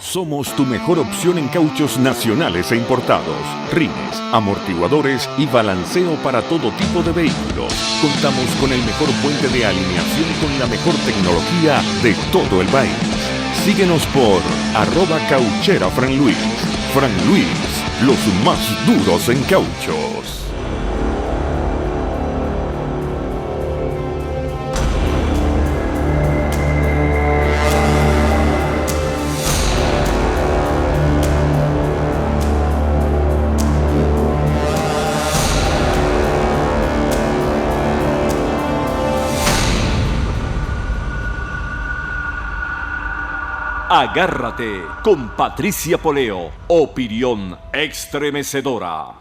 Somos tu mejor opción en cauchos nacionales e importados, rines, amortiguadores y balanceo para todo tipo de vehículos. Contamos con el mejor puente de alineación con la mejor tecnología de todo el país. Síguenos por @cauchera_Fran_Luis. Fran Luis, los más duros en cauchos. Agárrate con Patricia Poleo, opinión estremecedora.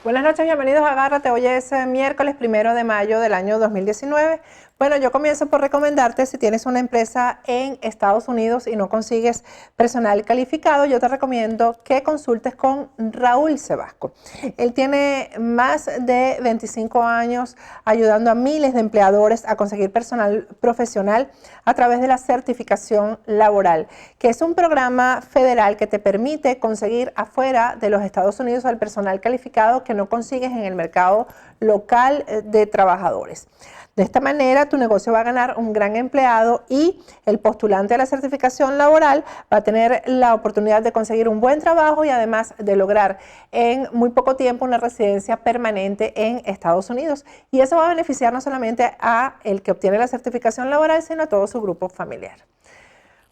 Buenas noches, bienvenidos a Agárrate. Hoy es miércoles 1 de mayo del año 2019. Bueno, yo comienzo por recomendarte, si tienes una empresa en Estados Unidos y no consigues personal calificado, yo te recomiendo que consultes con Raúl Sebasco. Él tiene más de 25 años ayudando a miles de empleadores a conseguir personal profesional a través de la certificación laboral, que es un programa federal que te permite conseguir afuera de los Estados Unidos al personal calificado que no consigues en el mercado local de trabajadores. De esta manera, tu negocio va a ganar un gran empleado y el postulante a la certificación laboral va a tener la oportunidad de conseguir un buen trabajo y además de lograr en muy poco tiempo una residencia permanente en Estados Unidos. Y eso va a beneficiar no solamente a el que obtiene la certificación laboral, sino a todo su grupo familiar.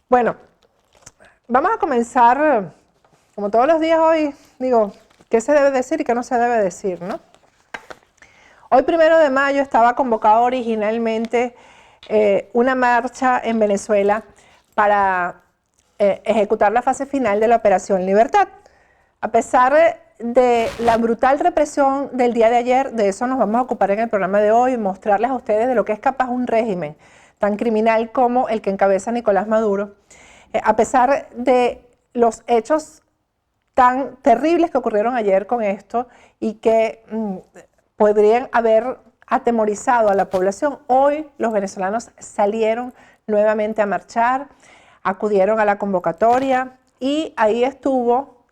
Bueno, vamos a comenzar, como todos los días hoy, digo, ¿qué se debe decir y qué no se debe decir, no? Hoy, 1 de mayo, estaba convocado originalmente una marcha en Venezuela para ejecutar la fase final de la Operación Libertad. A pesar de la brutal represión del día de ayer, de eso nos vamos a ocupar en el programa de hoy, mostrarles a ustedes de lo que es capaz un régimen tan criminal como el que encabeza Nicolás Maduro. A pesar de los hechos tan terribles que ocurrieron ayer con esto y que podrían haber atemorizado a la población, hoy los venezolanos salieron nuevamente a marchar, acudieron a la convocatoria y ahí estuvo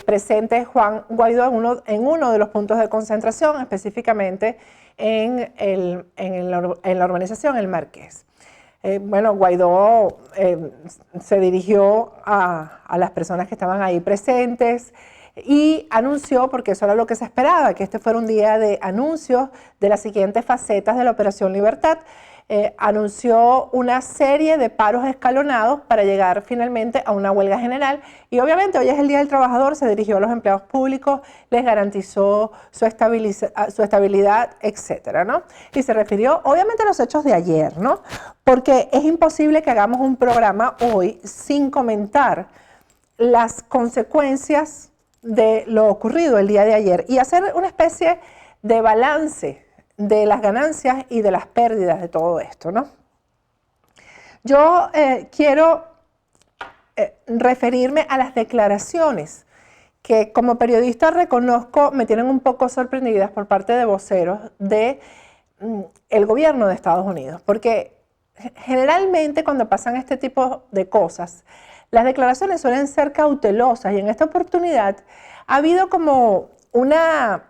presente Juan Guaidó en uno de los puntos de concentración, específicamente en la urbanización El Marqués. Bueno, Guaidó se dirigió a las personas que estaban ahí presentes y anunció, porque eso era lo que se esperaba, que este fuera un día de anuncios de las siguientes facetas de la Operación Libertad. Anunció una serie de paros escalonados para llegar finalmente a una huelga general y obviamente hoy es el Día del Trabajador, se dirigió a los empleados públicos, les garantizó su estabilidad, etcétera, ¿no? Y se refirió obviamente a los hechos de ayer, ¿no? Porque es imposible que hagamos un programa hoy sin comentar las consecuencias de lo ocurrido el día de ayer y hacer una especie de balance de las ganancias y de las pérdidas de todo esto, ¿no? Yo quiero referirme a las declaraciones que como periodista reconozco me tienen un poco sorprendidas por parte de voceros del gobierno de Estados Unidos, porque generalmente cuando pasan este tipo de cosas, las declaraciones suelen ser cautelosas y en esta oportunidad ha habido como una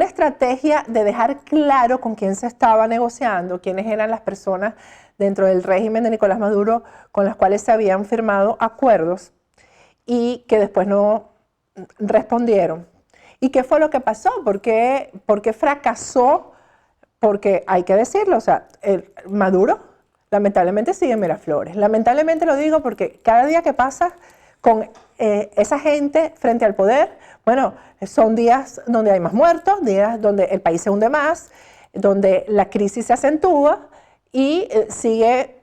estrategia de dejar claro con quién se estaba negociando, quiénes eran las personas dentro del régimen de Nicolás Maduro con las cuales se habían firmado acuerdos y que después no respondieron. ¿Y qué fue lo que pasó? ¿Por qué fracasó? Porque hay que decirlo, o sea, Maduro lamentablemente sigue en Miraflores. Lamentablemente lo digo porque cada día que pasa con esa gente frente al poder, bueno, son días donde hay más muertos, días donde el país se hunde más, donde la crisis se acentúa y siguen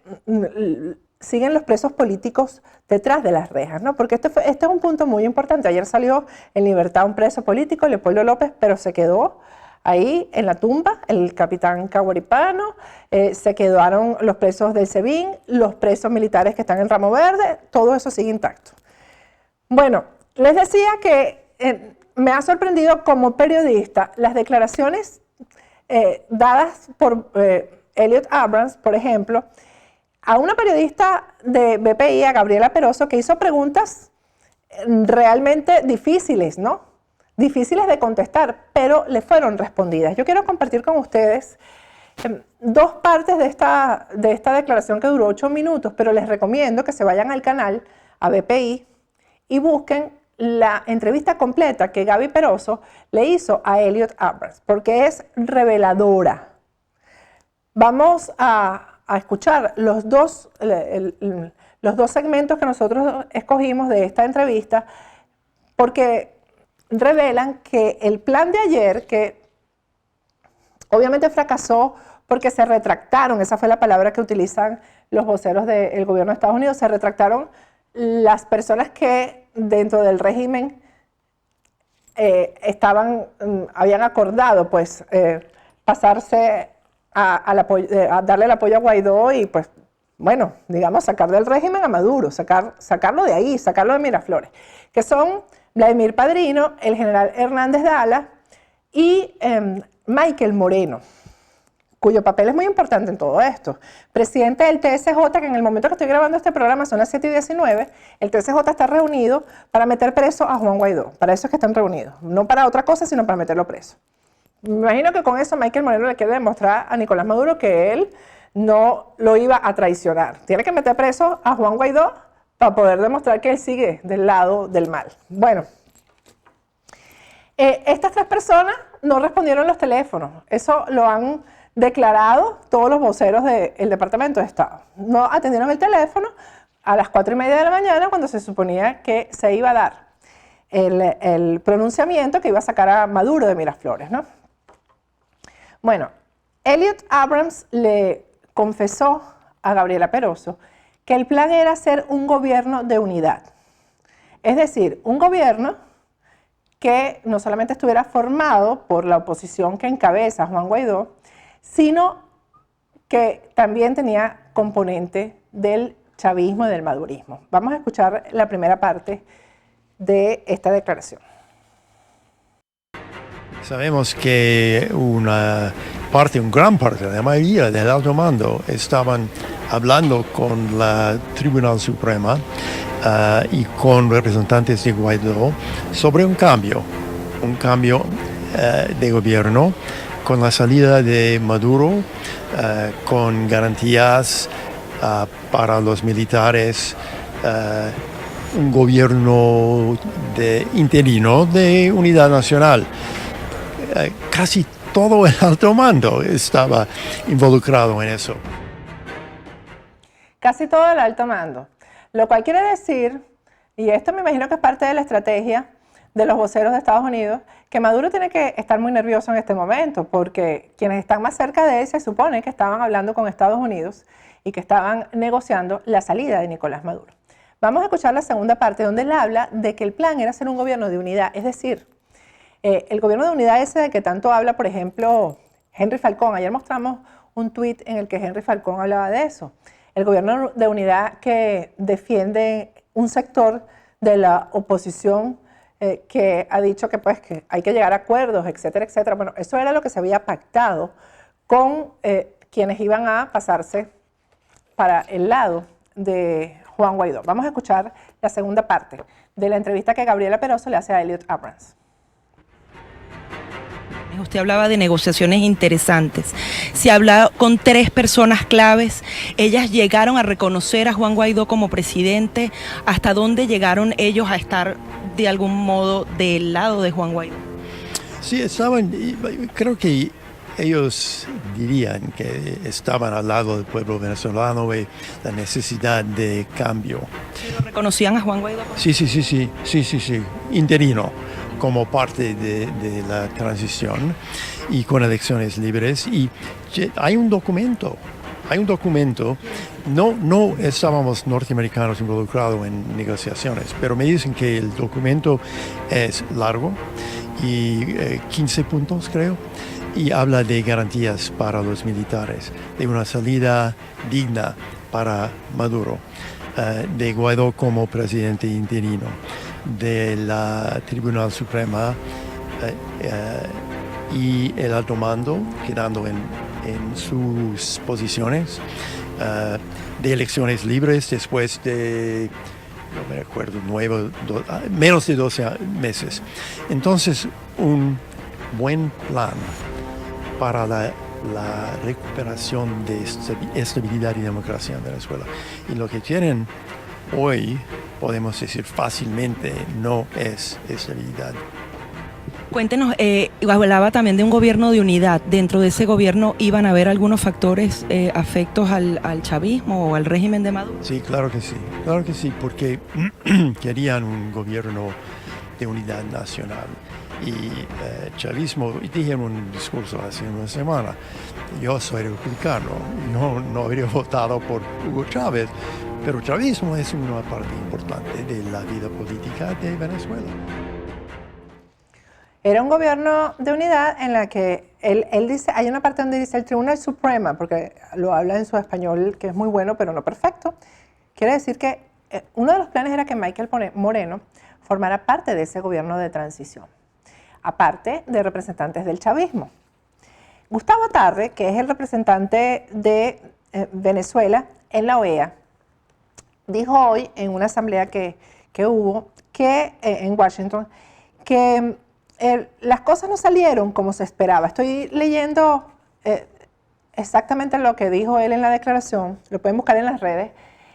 los presos políticos detrás de las rejas, ¿no? Porque este es un punto muy importante. Ayer salió en libertad un preso político, Leopoldo López, pero se quedó ahí en la tumba, el capitán Caguaripano, se quedaron los presos del SEBIN, los presos militares que están en Ramo Verde, todo eso sigue intacto. Bueno, les decía que me ha sorprendido como periodista las declaraciones dadas por Elliot Abrams, por ejemplo, a una periodista de BPI, a Gabriela Peroso, que hizo preguntas realmente difíciles, ¿no? Difíciles de contestar, pero le fueron respondidas. Yo quiero compartir con ustedes dos partes de esta declaración que duró 8 minutos, pero les recomiendo que se vayan al canal, a BPI, y busquen la entrevista completa que Gaby Peroso le hizo a Elliot Abrams, porque es reveladora. Vamos a escuchar los dos segmentos que nosotros escogimos de esta entrevista, porque revelan que el plan de ayer, que obviamente fracasó porque se retractaron, esa fue la palabra que utilizan los voceros del gobierno de Estados Unidos, se retractaron las personas que dentro del régimen habían acordado pues pasarse a darle el apoyo a Guaidó y pues bueno, digamos sacar del régimen a Maduro, sacarlo de ahí, sacarlo de Miraflores, que son Vladimir Padrino, el general Hernández Dala y Michael Moreno, cuyo papel es muy importante en todo esto. Presidente del TSJ, que en el momento que estoy grabando este programa son las 7:19, el TSJ está reunido para meter preso a Juan Guaidó. Para eso es que están reunidos. No para otra cosa, sino para meterlo preso. Me imagino que con eso Michael Moreno le quiere demostrar a Nicolás Maduro que él no lo iba a traicionar. Tiene que meter preso a Juan Guaidó para poder demostrar que él sigue del lado del mal. Bueno, estas 3 personas no respondieron los teléfonos. Eso lo han declarado todos los voceros del Departamento de Estado. No atendieron el teléfono a las 4:30 de la mañana cuando se suponía que se iba a dar el pronunciamiento que iba a sacar a Maduro de Miraflores, ¿no? Bueno, Elliot Abrams le confesó a Gabriela Peroso que el plan era hacer un gobierno de unidad. Es decir, un gobierno que no solamente estuviera formado por la oposición que encabeza Juan Guaidó, sino que también tenía componente del chavismo y del madurismo. Vamos a escuchar la primera parte de esta declaración. Sabemos que una gran parte, la mayoría del alto mando estaban hablando con la Tribunal Suprema y con representantes de Guaidó sobre un cambio de gobierno con la salida de Maduro, con garantías para los militares, un gobierno interino de unidad nacional. Casi todo el alto mando estaba involucrado en eso. Casi todo el alto mando. Lo cual quiere decir, y esto me imagino que es parte de la estrategia de los voceros de Estados Unidos, que Maduro tiene que estar muy nervioso en este momento, porque quienes están más cerca de él se supone que estaban hablando con Estados Unidos y que estaban negociando la salida de Nicolás Maduro. Vamos a escuchar la segunda parte donde él habla de que el plan era hacer un gobierno de unidad, es decir, el gobierno de unidad ese de que tanto habla, por ejemplo, Henry Falcón. Ayer mostramos un tuit en el que Henry Falcón hablaba de eso. El gobierno de unidad que defiende un sector de la oposición que ha dicho que, pues, que hay que llegar a acuerdos, etcétera, etcétera. Bueno, eso era lo que se había pactado con quienes iban a pasarse para el lado de Juan Guaidó. Vamos a escuchar la segunda parte de la entrevista que Gabriela Peroso le hace a Elliot Abrams. Usted hablaba de negociaciones interesantes. Se habla con 3 personas claves. Ellas llegaron a reconocer a Juan Guaidó como presidente. ¿Hasta dónde llegaron ellos a estar de algún modo del lado de Juan Guaidó? Sí, creo que ellos dirían que estaban al lado del pueblo venezolano y la necesidad de cambio. ¿Lo reconocían a Juan Guaidó? Sí, interino, como parte de la transición y con elecciones libres. Y hay un documento. No estábamos norteamericanos involucrados en negociaciones, pero me dicen que el documento es largo y 15 puntos, creo, y habla de garantías para los militares, de una salida digna para Maduro, de Guaidó como presidente interino, de la Tribunal Suprema y el alto mando quedando en sus posiciones, de elecciones libres después de, no me acuerdo, menos de 12 meses. Entonces, un buen plan para la recuperación de estabilidad y democracia en Venezuela. Y lo que tienen hoy, podemos decir fácilmente, no es estabilidad. Cuéntenos, hablaba también de un gobierno de unidad. ¿Dentro de ese gobierno iban a haber algunos factores afectos al chavismo o al régimen de Maduro? Sí, claro que sí, porque querían un gobierno de unidad nacional. Y chavismo, dije en un discurso hace una semana, yo soy republicano, no habría votado por Hugo Chávez, pero el chavismo es una parte importante de la vida política de Venezuela. Era un gobierno de unidad en la que él dice, hay una parte donde dice el Tribunal Suprema, porque lo habla en su español, que es muy bueno, pero no perfecto. Quiere decir que uno de los planes era que Michael Moreno formara parte de ese gobierno de transición, aparte de representantes del chavismo. Gustavo Tarre, que es el representante de Venezuela en la OEA, dijo hoy en una asamblea que hubo en Washington que las cosas no salieron como se esperaba. Estoy leyendo exactamente lo que dijo él en la declaración, lo pueden buscar en las redes.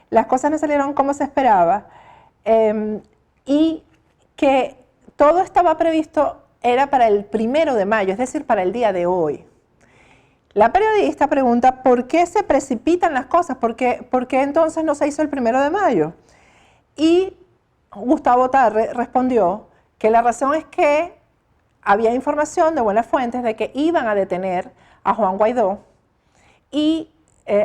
Las cosas no salieron como se esperaba y que todo estaba previsto, era para el 1 de mayo, es decir, para el día de hoy. La periodista pregunta por qué se precipitan las cosas, por qué entonces no se hizo el 1 de mayo. Y Gustavo Tarre respondió que la razón es que había información de buenas fuentes de que iban a detener a Juan Guaidó y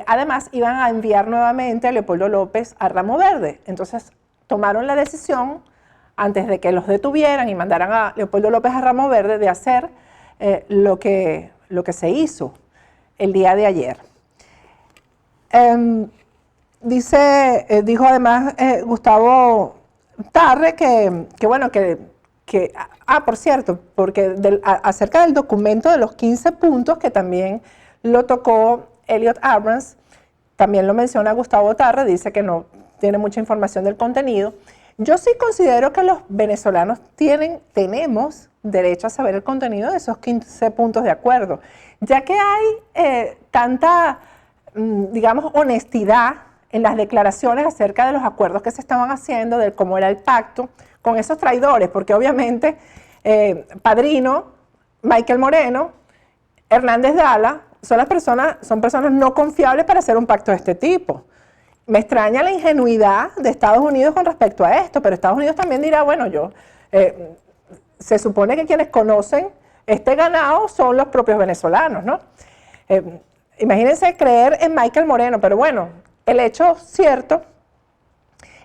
además iban a enviar nuevamente a Leopoldo López a Ramo Verde. Entonces tomaron la decisión, antes de que los detuvieran y mandaran a Leopoldo López a Ramo Verde, de hacer lo que se hizo el día de ayer. Dijo además Gustavo Tarre por cierto, porque acerca del documento de los 15 puntos, que también lo tocó Elliot Abrams, también lo menciona Gustavo Tarre, dice que no tiene mucha información del contenido. Yo sí considero que los venezolanos tenemos derecho a saber el contenido de esos 15 puntos de acuerdo, ya que hay tanta, digamos, honestidad en las declaraciones acerca de los acuerdos que se estaban haciendo, de cómo era el pacto con esos traidores, porque obviamente Padrino, Michael Moreno, Hernández Dala, son personas no confiables para hacer un pacto de este tipo. Me extraña la ingenuidad de Estados Unidos con respecto a esto, pero Estados Unidos también dirá, bueno, se supone que quienes conocen este ganado son los propios venezolanos, ¿no? Imagínense creer en Michael Moreno, pero bueno, el hecho cierto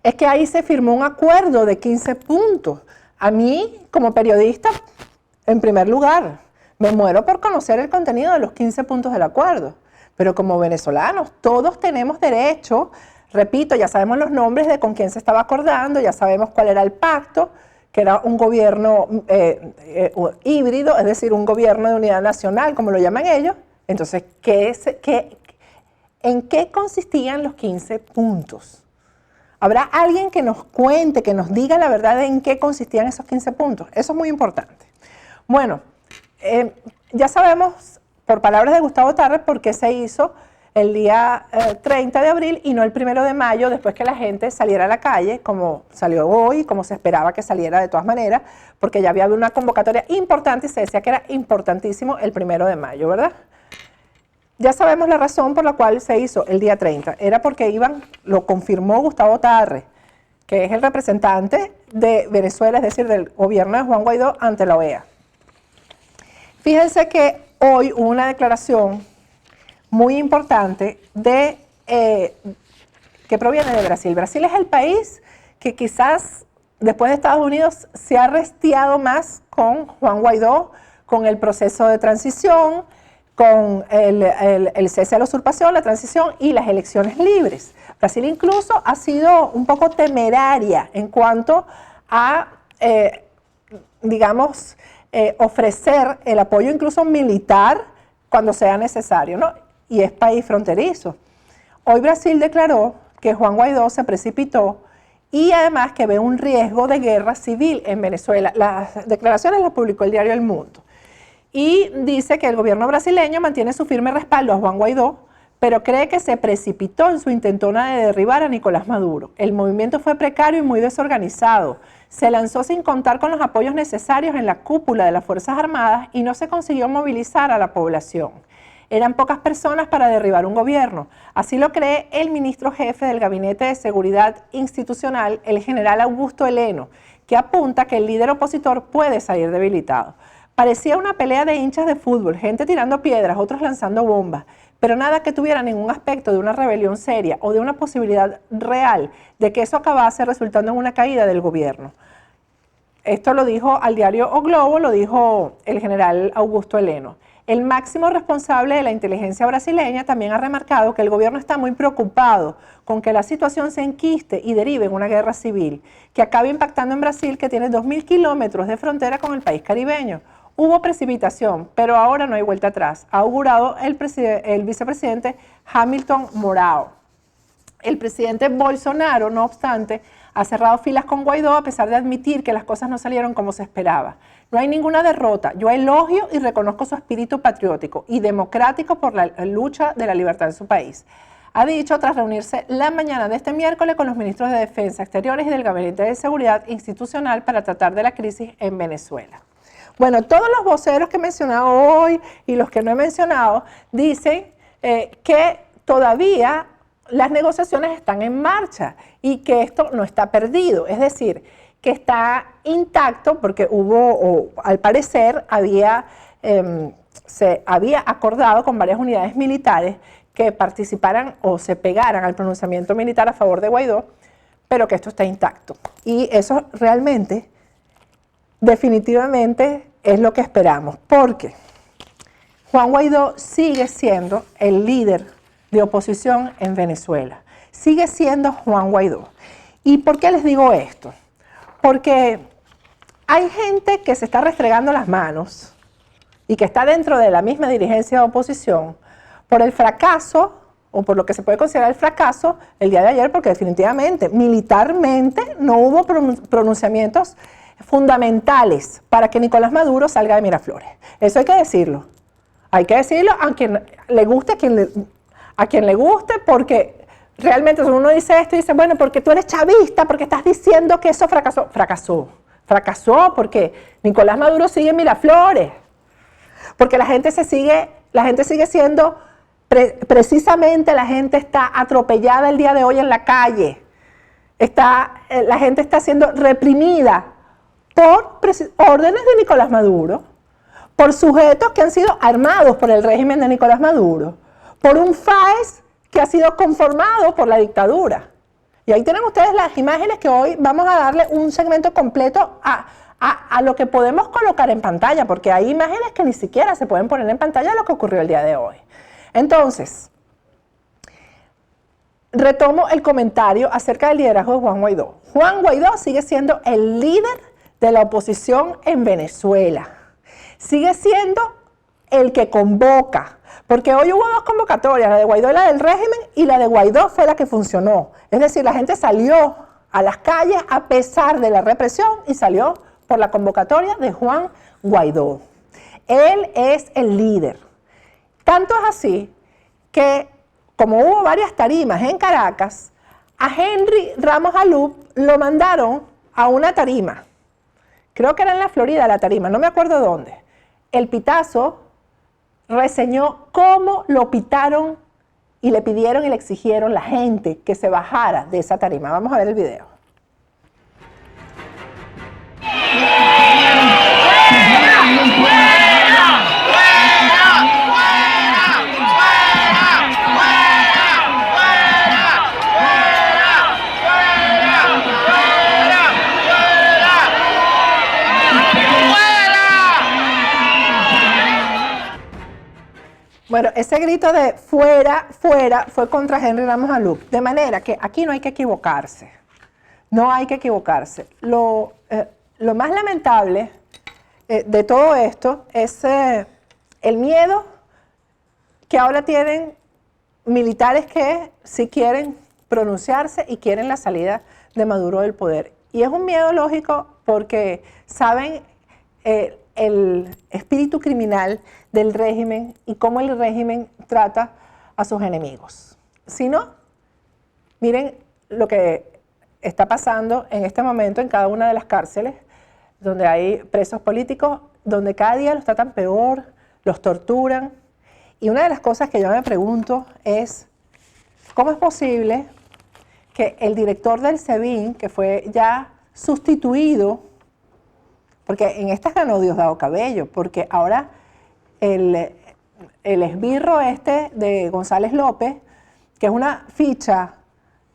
es que ahí se firmó un acuerdo de 15 puntos. A mí, como periodista, en primer lugar, me muero por conocer el contenido de los 15 puntos del acuerdo. Pero como venezolanos, todos tenemos derecho, repito, ya sabemos los nombres de con quién se estaba acordando, ya sabemos cuál era el pacto, que era un gobierno híbrido, es decir, un gobierno de unidad nacional, como lo llaman ellos. Entonces, ¿en qué consistían los 15 puntos? ¿Habrá alguien que nos cuente, que nos diga la verdad de en qué consistían esos 15 puntos? Eso es muy importante. Bueno, ya sabemos, por palabras de Gustavo Tarre, por qué se hizo el día 30 de abril y no el 1 de mayo, después que la gente saliera a la calle, como salió hoy, como se esperaba que saliera de todas maneras, porque ya había habido una convocatoria importante y se decía que era importantísimo el 1 de mayo, ¿verdad? Ya sabemos la razón por la cual se hizo el día 30. Era porque lo confirmó Gustavo Tarre, que es el representante de Venezuela, es decir, del gobierno de Juan Guaidó ante la OEA. Fíjense que hoy hubo una declaración muy importante que proviene de Brasil. Brasil es el país que quizás después de Estados Unidos se ha restiado más con Juan Guaidó, con el proceso de transición, con el cese de la usurpación, la transición y las elecciones libres. Brasil incluso ha sido un poco temeraria en cuanto a, ofrecer el apoyo incluso militar cuando sea necesario, ¿no? Y es país fronterizo. Hoy Brasil declaró que Juan Guaidó se precipitó y además que ve un riesgo de guerra civil en Venezuela. Las declaraciones las publicó el diario El Mundo. Y dice que el gobierno brasileño mantiene su firme respaldo a Juan Guaidó, pero cree que se precipitó en su intentona de derribar a Nicolás Maduro. El movimiento fue precario y muy desorganizado. Se lanzó sin contar con los apoyos necesarios en la cúpula de las Fuerzas Armadas y no se consiguió movilizar a la población. Eran pocas personas para derribar un gobierno. Así lo cree el ministro jefe del Gabinete de Seguridad Institucional, el general Augusto Heleno, que apunta que el líder opositor puede salir debilitado. Parecía una pelea de hinchas de fútbol, gente tirando piedras, otros lanzando bombas, pero nada que tuviera ningún aspecto de una rebelión seria o de una posibilidad real de que eso acabase resultando en una caída del gobierno. Esto lo dijo al diario O Globo, lo dijo el general Augusto Heleno. El máximo responsable de la inteligencia brasileña también ha remarcado que el gobierno está muy preocupado con que la situación se enquiste y derive en una guerra civil, que acabe impactando en Brasil, que tiene 2.000 kilómetros de frontera con el país caribeño. Hubo precipitación, pero ahora no hay vuelta atrás, ha augurado el vicepresidente Hamilton Mourão. El presidente Bolsonaro, no obstante, ha cerrado filas con Guaidó a pesar de admitir que las cosas no salieron como se esperaba. No hay ninguna derrota. Yo elogio y reconozco su espíritu patriótico y democrático por la lucha de la libertad en su país. Ha dicho tras reunirse la mañana de este miércoles con los ministros de Defensa Exteriores y del Gabinete de Seguridad Institucional para tratar de la crisis en Venezuela. Bueno, todos los voceros que he mencionado hoy y los que no he mencionado dicen que todavía las negociaciones están en marcha y que esto no está perdido, es decir, que está intacto porque al parecer se había acordado con varias unidades militares que participaran o se pegaran al pronunciamiento militar a favor de Guaidó, pero que esto está intacto. Y eso realmente, definitivamente, es lo que esperamos, porque Juan Guaidó sigue siendo el líder de oposición en Venezuela. Sigue siendo Juan Guaidó. ¿Y por qué les digo esto? Porque hay gente que se está restregando las manos y que está dentro de la misma dirigencia de oposición por el fracaso, o por lo que se puede considerar el fracaso, el día de ayer, porque definitivamente, militarmente, no hubo pronunciamientos fundamentales para que Nicolás Maduro salga de Miraflores. Eso hay que decirlo. Hay que decirlo a quien le guste, a quien le guste, porque realmente uno dice esto y dice, bueno, porque tú eres chavista, porque estás diciendo que eso fracasó. Fracasó porque Nicolás Maduro sigue en Miraflores, porque la gente sigue siendo, precisamente la gente está atropellada el día de hoy en la calle, la gente está siendo reprimida por órdenes de Nicolás Maduro, por sujetos que han sido armados por el régimen de Nicolás Maduro, por un FAES que ha sido conformado por la dictadura. Y ahí tienen ustedes las imágenes que hoy vamos a darle un segmento completo a lo que podemos colocar en pantalla, porque hay imágenes que ni siquiera se pueden poner en pantalla de lo que ocurrió el día de hoy. Entonces, retomo el comentario acerca del liderazgo de Juan Guaidó. Juan Guaidó sigue siendo el líder de la oposición en Venezuela. Sigue siendo el que convoca, porque hoy hubo dos convocatorias, la de Guaidó y la del régimen, y la de Guaidó fue la que funcionó. Es decir, la gente salió a las calles a pesar de la represión y salió por la convocatoria de Juan Guaidó. Él es el líder. Tanto es así que, como hubo varias tarimas en Caracas, a Henry Ramos Alup lo mandaron a una tarima. Creo que era en la Florida la tarima, no me acuerdo dónde. El Pitazo reseñó cómo lo pitaron y le pidieron y le exigieron la gente que se bajara de esa tarima. Vamos a ver el video. Bueno, ese grito de fuera, fuera, fue contra Henry Ramos Alup. De manera que aquí no hay que equivocarse. No hay que equivocarse. Lo más lamentable de todo esto es el miedo que ahora tienen militares que sí quieren pronunciarse y quieren la salida de Maduro del poder. Y es un miedo lógico porque saben el espíritu criminal del régimen y cómo el régimen trata a sus enemigos. Si no, miren lo que está pasando en este momento en cada una de las cárceles donde hay presos políticos, donde cada día los tratan peor, los torturan. Y una de las cosas que yo me pregunto es, ¿cómo es posible que el director del SEBIN, que fue ya sustituido, porque en estas ganó Diosdado Cabello, porque ahora el esbirro de González López, que es una ficha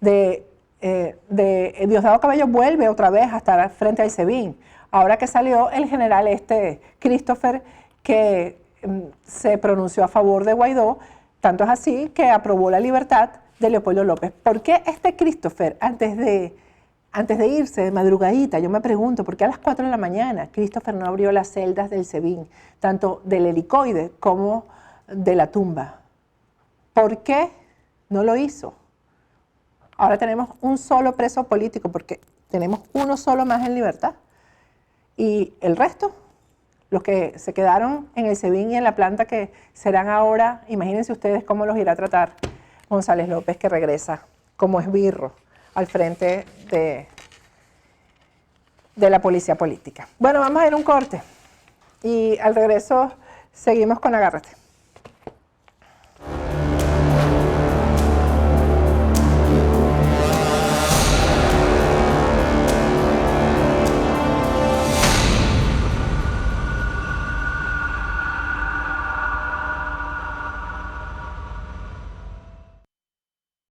de Diosdado Cabello, vuelve otra vez a estar frente al SEBIN. Ahora que salió el general Christopher, que se pronunció a favor de Guaidó, tanto es así que aprobó la libertad de Leopoldo López. ¿Por qué Christopher, antes de irse de madrugadita, yo me pregunto, ¿por qué a las 4 de la mañana Christopher no abrió las celdas del SEBIN, tanto del helicoide como de la tumba? ¿Por qué no lo hizo? Ahora tenemos un solo preso político porque tenemos uno solo más en libertad. Y el resto, los que se quedaron en el SEBIN y en la planta, que serán ahora, imagínense ustedes cómo los irá a tratar González López, que regresa como esbirro al frente de la policía política. Bueno, vamos a ir a un corte y al regreso seguimos con Agárrate.